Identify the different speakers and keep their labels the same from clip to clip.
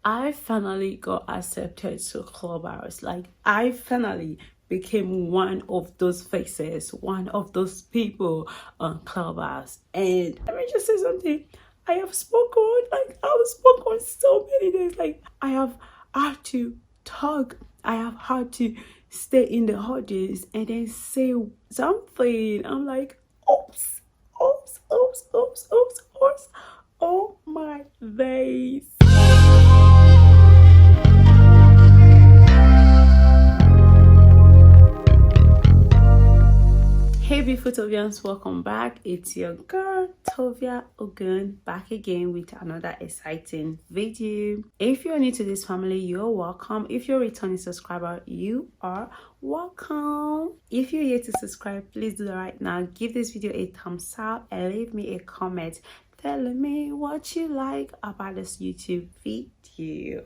Speaker 1: I finally got accepted to Clubhouse. Like, I finally became one of those faces, one of those people on Clubhouse. And let me just say something. I have spoken, like, I have spoken so many days. Like, I have had to talk. I have had to stay in the audience and then say something. I'm like, oops, oops, oops, oops, oops, oops. Oh my days. Hey beautiful Tovians, welcome back. It's your girl Tovia Ogun back again with another exciting video. If you're new to this family, you're welcome. If you're a returning subscriber, you are welcome. If you're yet to subscribe, please do that right now. Give this video a thumbs up and leave me a comment telling me what you like about this YouTube video.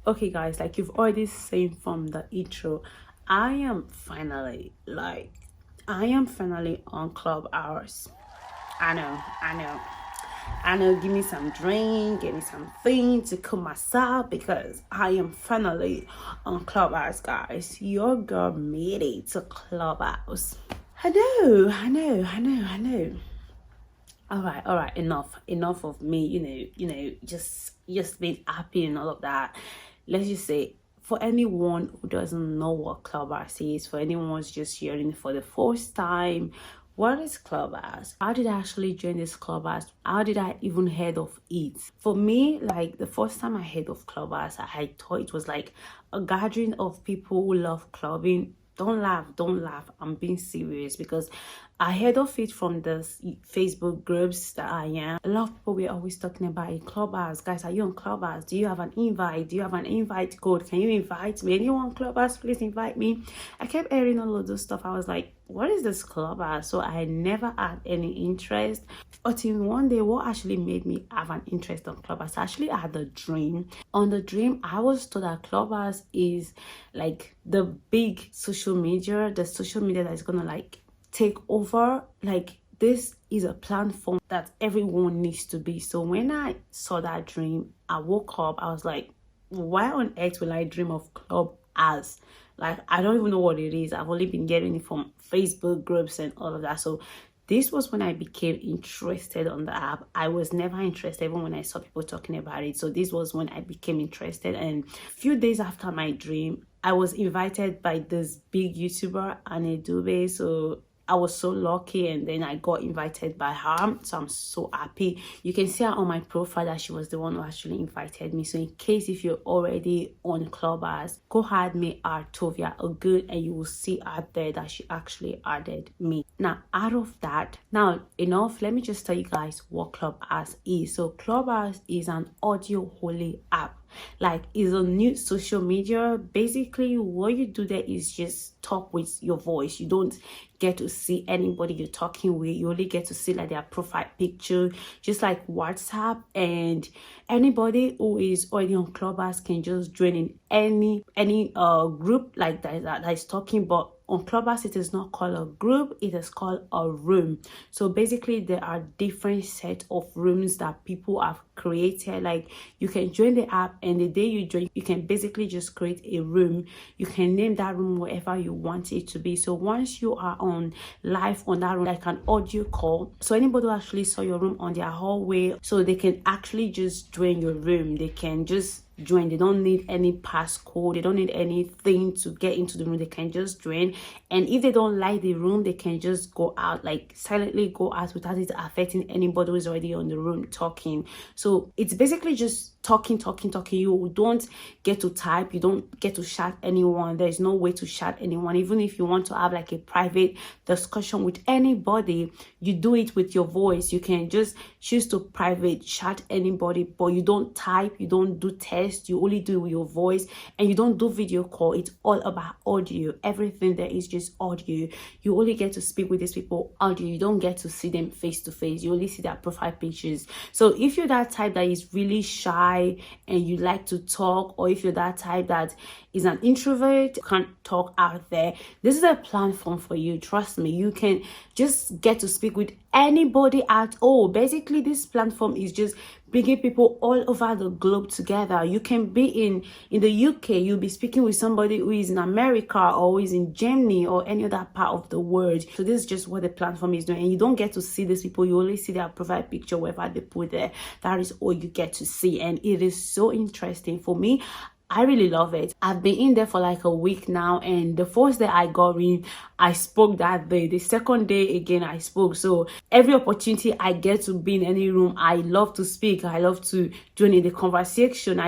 Speaker 1: Okay guys, like you've already seen from the intro, I am finally on Clubhouse. I know, give me some drink, give me something to cool myself because I am finally on Clubhouse, guys. Your girl made it to Clubhouse. I know. All right, enough of me, just being happy and all of that. Let's just say, for anyone who doesn't know what Clubhouse is, for anyone who's just hearing it for the first time, what is Clubhouse? How did I actually join this Clubhouse? How did I even heard of it? For me, like the first time I heard of Clubhouse, I thought it was like a gathering of people who love clubbing. Don't laugh, I'm being serious, because I heard of it from the Facebook groups that I am. A lot of people were always talking about a Clubhouse. Guys, are you on Clubhouse? Do you have an invite? Do you have an invite code? Can you invite me? Anyone on Clubhouse, please invite me. I kept hearing all of those stuff. I was like, what is this Clubhouse? So I never had any interest. Until one day, what actually made me have an interest on Clubhouse? I actually had a dream. On the dream, I was told that Clubhouse is like the big social media, the social media that is gonna like take over. Like, this is a platform that everyone needs to be. So when I saw that dream, I woke up, I was like, why on earth will I dream of Clubhouse? Like, I don't even know what it is. I've only been getting it from Facebook groups and all of that. So this was when I became interested on the app. I was never interested even when I saw people talking about it. So this was when I became interested. And a few days after my dream, I was invited by this big YouTuber, Anedube. So I was so lucky, and then I got invited by her, so I'm so happy. You can see her on my profile that she was the one who actually invited me. So in case if you're already on Clubhouse, go add me at Tovia Ogun, and you will see out there that she actually added me. Now, out of that, now enough, let me just tell you guys what Clubhouse is. So Clubhouse is an audio only app. Like, it's a new social media. Basically, what you do there is just talk with your voice. You don't get to see anybody you're talking with. You only get to see like their profile picture, just like WhatsApp. And anybody who is already on Clubhouse can just join in any group like that is talking. But on Clubhouse, it is not called a group, it is called a room. So basically, there are different set of rooms that people have created. Like, you can join the app, and the day you join, you can basically just create a room. You can name that room whatever you want it to be. So once you are on live on that room, like an audio call, so anybody who actually saw your room on their hallway, so they can actually just join your room. They can just join. They don't need any passcode, they don't need anything to get into the room. They can just join, and if they don't like the room, they can just go out, like silently go out without it affecting anybody who's already on the room talking. So it's basically just talking. You don't get to type, you don't get to chat anyone. There's no way to chat anyone. Even if you want to have like a private discussion with anybody, you do it with your voice. You can just choose to private chat anybody, but you don't type, you don't do text, you only do it with your voice, and you don't do video call. It's all about audio. Everything there is just audio. You only get to speak with these people audio. You don't get to see them face to face. You only see their profile pictures. So if you're that type that is really shy and you like to talk, or if you're that type that is an introvert, can't talk out there, this is a platform for you. Trust me, you can just get to speak with anybody at all. Basically, this platform is just bringing people all over the globe together. You can be in the UK, you'll be speaking with somebody who is in America or who is in Germany or any other part of the world. So this is just what the platform is doing, and you don't get to see these people. You only see their profile picture wherever they put there. That is all you get to see, and it is so interesting for me. I really love it. I've been in there for like a week now, and the first day I got in, I spoke that day. The second day again, I spoke. So every opportunity I get to be in any room, I love to speak. I love to join in the conversation.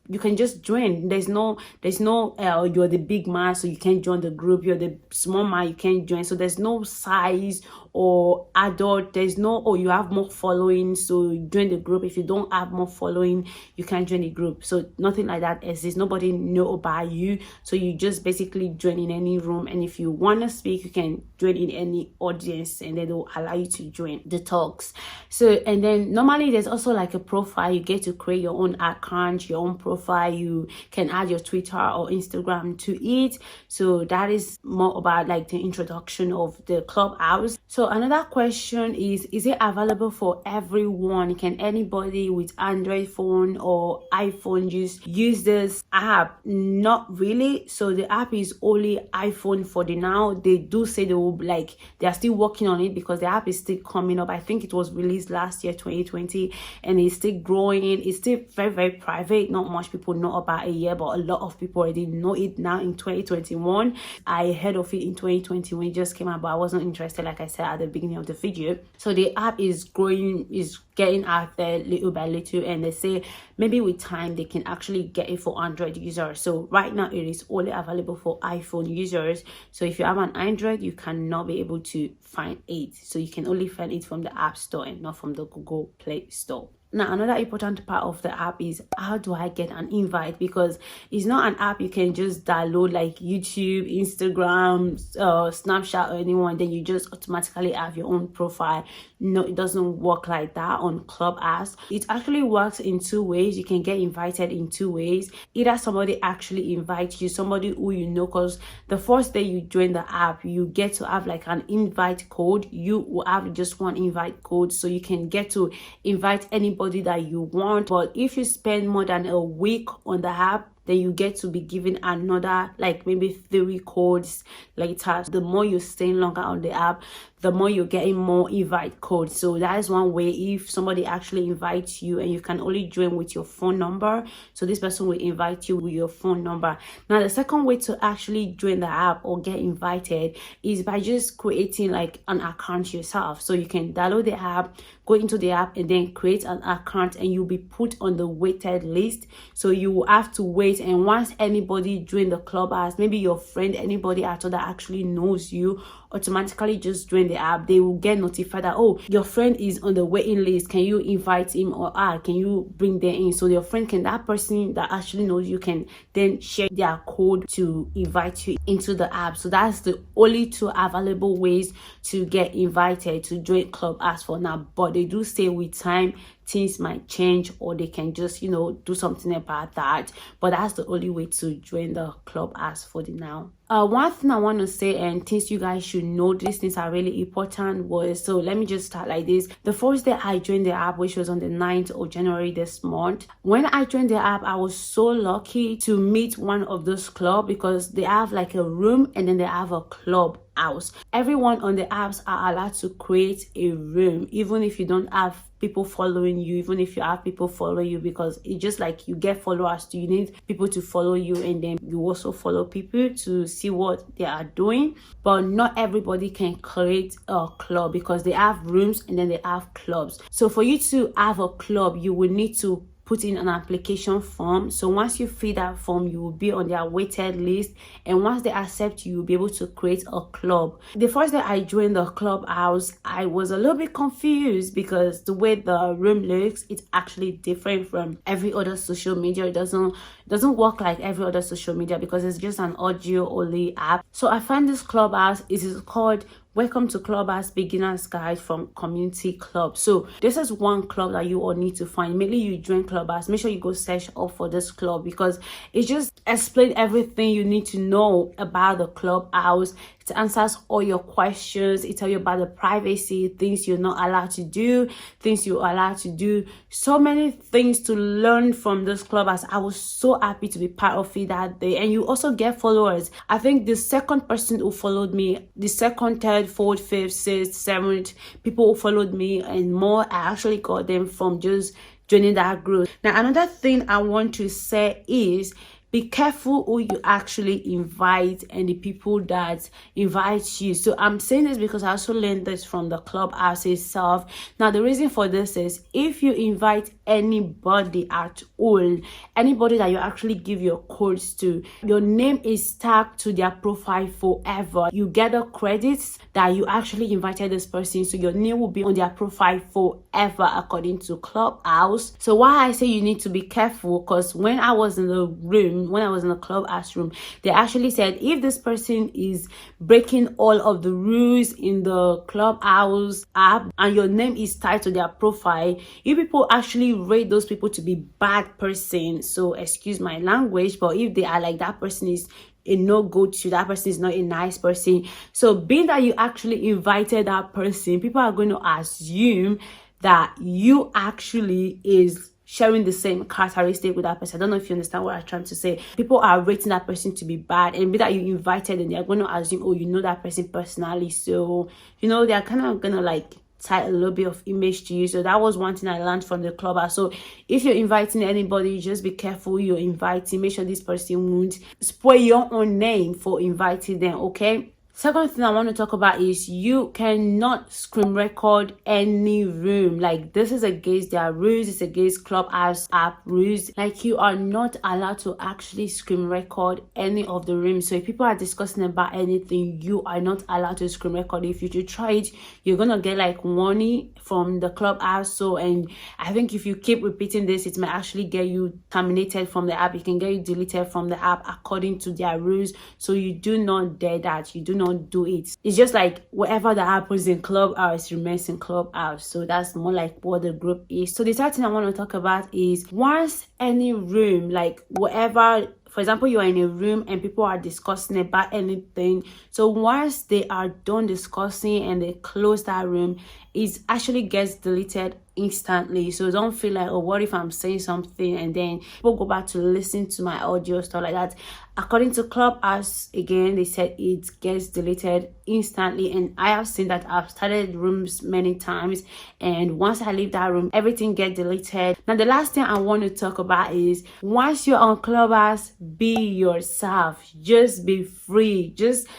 Speaker 1: You can just join. There's no you're the big man, so you can't join the group. You're the small man, you can't join. So there's no size or adult. There's no, oh, you have more following, so join the group. If you don't have more following, you can't join the group. So nothing like that exists. Nobody know about you. So you just basically join in any room, and if you want to speak, you can join in any audience, and then they'll allow you to join the talks. So, and then normally there's also like a profile. You get to create your own account, your own profile. You can add your Twitter or Instagram to it. So that is more about like the introduction of the Clubhouse. So another question is it available for everyone? Can anybody with Android phone or iPhone use this app? Not really. So the app is only iPhone for the now. They do say they are still working on it, because the app is still coming up. I think it was released last year, 2020, and it's still growing. It's still very, very private. Not much people know about it yet, but a lot of people already know it now in 2021. I heard of it in 2020 when it just came out, but I wasn't interested, like I said at the beginning of the video. So the app is growing, is getting out there little by little, and they say maybe with time they can actually get it for Android users. So right now it is only available for iPhone users. So if you have an Android, you cannot be able to find it. So you can only find it from the App Store and not from the Google Play Store. Now, another important part of the app is, how do I get an invite? Because it's not an app you can just download like YouTube, Instagram, Snapchat, or anyone, then you just automatically have your own profile. No, it doesn't work like that on Clubhouse. It actually works in two ways. You can get invited in two ways. Either somebody actually invites you, somebody who you know, because the first day you join the app, you get to have like an invite code. You will have just one invite code, so you can get to invite anybody that you want. But if you spend more than a week on the app, then you get to be given another like maybe 3 codes later. The more you stay longer on the app, the more you're getting more invite codes. So that is one way. If somebody actually invites you, and you can only join with your phone number, so this person will invite you with your phone number. Now the second way to actually join the app or get invited is by just creating like an account yourself. So you can download the app, go into the app, and then create an account, and you'll be put on the waited list. So you will have to wait, and once anybody join the Clubhouse, maybe your friend, anybody at all that actually knows you, automatically just join the app, they will get notified that, oh, your friend is on the waiting list, can you invite him, or can you bring them in? So your friend that person that actually knows you can then share their code to invite you into the app. So that's the only 2 available ways to get invited to join Clubhouse for now. But they do say with time things might change, or they can just do something about that. But that's the only way to join the Clubhouse for the now. One thing I want to say, and things you guys should know, these things are really important, was, so let me just start like this. The first day I joined the app, which was on the 9th of January this month, when I joined the app, I was so lucky to meet one of those clubs, because they have like a room and then they have a club house. Everyone on the apps are allowed to create a room, even if you don't have people following you, even if you have people following you, because it's just like you get followers, you need people to follow you, and then you also follow people to see what they are doing. But not everybody can create a club, because they have rooms and then they have clubs. So for you to have a club, you will need to put in an application form. So once you fill that form, you will be on their waited list, and once they accept you, you'll be able to create a club. The first day I joined the Clubhouse, I was a little bit confused, because the way the room looks, it's actually different from every other social media. It doesn't work like every other social media, because it's just an audio only app. So I find this Clubhouse, it is called Welcome to Clubhouse Beginner's Guide from Community Club. So this is one club that you all need to find. Maybe you join Clubhouse, make sure you go search up for this club, because it just explains everything you need to know about the Clubhouse. It answers all your questions. It tells you about the privacy, things you're not allowed to do, things you're allowed to do. So many things to learn from this Clubhouse. I was so happy to be part of it that day. And you also get followers. I think the second person who followed me, the second, third, fourth, fifth, sixth, seventh people who followed me and more, I actually got them from just joining that group. Now, another thing I want to say is, be careful who you actually invite and the people that invite you. So I'm saying this because I also learned this from the Clubhouse itself. Now, the reason for this is, if you invite anybody at all, anybody that you actually give your codes to, your name is tagged to their profile forever. You get the credits that you actually invited this person, so your name will be on their profile forever according to Clubhouse. So why I say you need to be careful, because when I was in the room, when I was in the Clubhouse room, they actually said if this person is breaking all of the rules in the Clubhouse app and your name is tied to their profile, you people actually rate those people to be bad person. So excuse my language, but if they are like, that person is a no-go to, that person is not a nice person. So being that you actually invited that person, people are going to assume that you actually is sharing the same characteristic with that person. I don't know if you understand what I'm trying to say. People are rating that person to be bad, and be that you invited and they're going to assume, oh, you know that person personally, so you know they're kind of gonna like tie a little bit of image to you. So that was one thing I learned from the Clubhouse. So if you're inviting anybody, just be careful you're inviting. Make sure this person won't spoil your own name for inviting them, okay? Second thing I want to talk about is, you cannot screen record any room. Like, this is against their rules. It's against Clubhouse app rules. Like, you are not allowed to actually screen record any of the rooms. So if people are discussing about anything, you are not allowed to screen record. If you try it, you're gonna get like warning from the Clubhouse. So, and I think if you keep repeating this, it might actually get you terminated from the app. It can get you deleted from the app according to their rules. So you do not dare that. You do not do it. It's just like whatever that happens in Clubhouse remains in Clubhouse. So that's more like what the group is. So the third thing I want to talk about is, once any room, like whatever, for example, you are in a room and people are discussing about anything, so once they are done discussing and they close that room, it actually gets deleted instantly. So don't feel like, oh, what if I'm saying something and then people go back to listen to my audio, stuff like that. According to Clubhouse, again, they said it gets deleted instantly, and I have seen that. I've started rooms many times, and once I leave that room, everything gets deleted. Now, the last thing I want to talk about is, once you're on Clubhouse, be yourself. Just be free. Just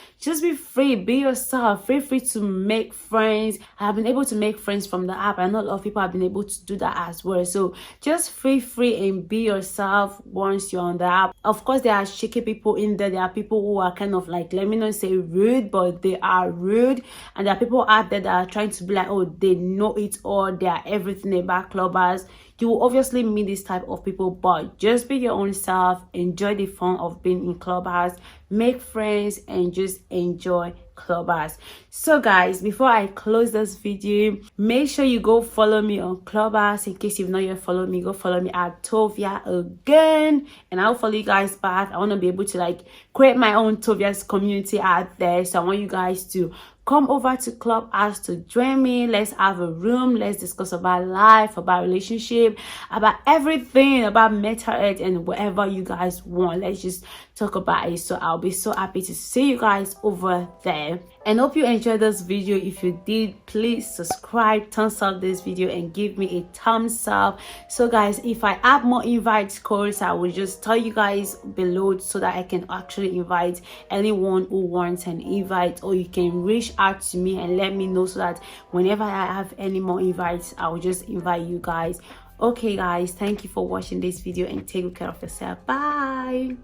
Speaker 1: be free. Be yourself. Feel free to make friends. I have been able to make friends from the app. I know a lot of people have been able to do that as well. So just feel free and be yourself once you're on the app. Of course, there are shaky people in there. There are people who are kind of like, let me not say rude, but they are rude. And there are people out there that are trying to be like, oh, they know it all. They are everything about Clubhouse. You will obviously meet this type of people, but just be your own self. Enjoy the fun of being in Clubhouse. Make friends and just enjoy Clubhouse. So guys, before I close this video, make sure you go follow me on Clubhouse. In case you've not yet followed me, go follow me at Tovia Ogun, and I'll follow you guys back. I want to be able to like create my own Tovia's community out there. So I want you guys to come over to Clubhouse to join me. Let's have a room. Let's discuss about life, about relationship, about everything, about mental health, and whatever you guys want. Let's just talk about it. So I'll be so happy to see you guys over there. And hope you enjoyed this video. If you did, please subscribe, thumbs up this video, and give me a thumbs up. So guys, if I add more invite codes, I will just tell you guys below so that I can actually invite anyone who wants an invite, or you can reach out to me and let me know so that whenever I have any more invites, I will just invite you guys. Okay guys, thank you for watching this video and take care of yourself. Bye.